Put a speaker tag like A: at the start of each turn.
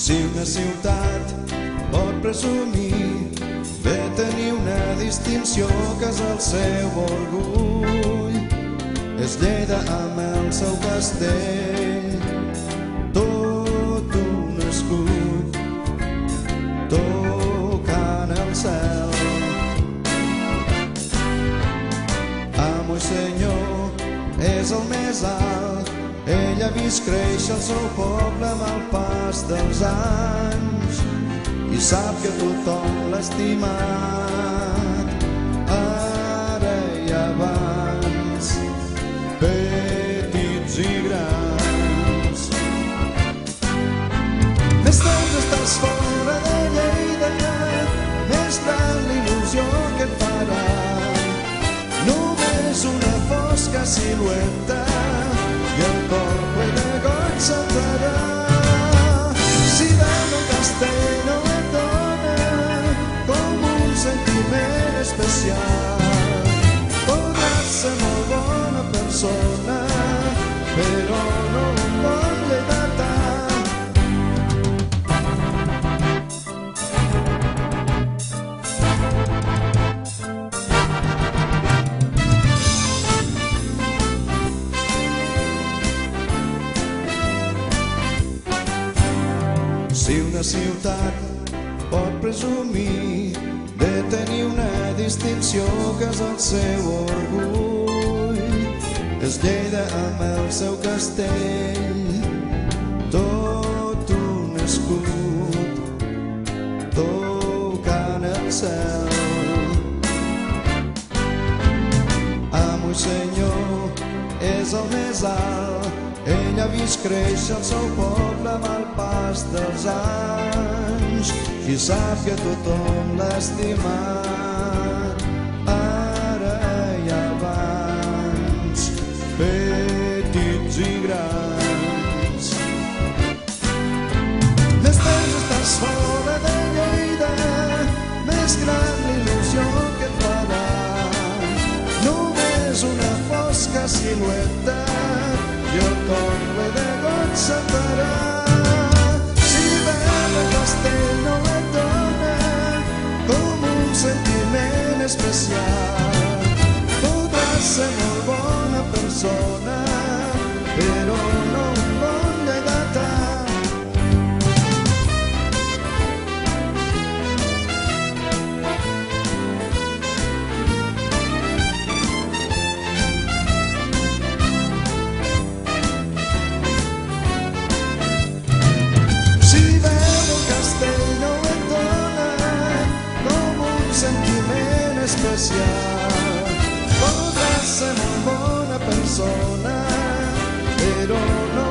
A: Si una ciutat pot presumir de tenir una distinció que és el seu orgull, és Lleida amb el seu castell, tot un escut tocant el cel. Amo i senyor és el més alt, ell ha vist créixer el seu poble amb el pas dels anys i sap que tothom l'ha estimat ara i abans, petits i grans. Més temps estàs fora de Lleida, més gran l'il·lusió que et farà. Només una fosca silueta i el cor ple de goig saltarà. Si veure el castell no et dona com un sentiment especial, podràs ser molt bona persona, però no un bon lleidatà. Si una ciutat pot presumir de tenir una distinció que és el seu orgull, és Lleida amb el seu castell, tot un escut tocant el cel. Amo i senyor és el més alt, ell ha vist créixer el seu poble amb el pas dels anys i sap que tothom l'ha estimat ara i abans, petits i grans. Més temps estàs fora de Lleida, més gran l'il·lusió que et farà. Només una fosca silueta i el cor ple de goig saltarà. Si veure el castell no et dona com un sentiment especial, podràs ser molt bona persona, però no un bon lleidatà. Especial, podràs ser molt bona persona, però no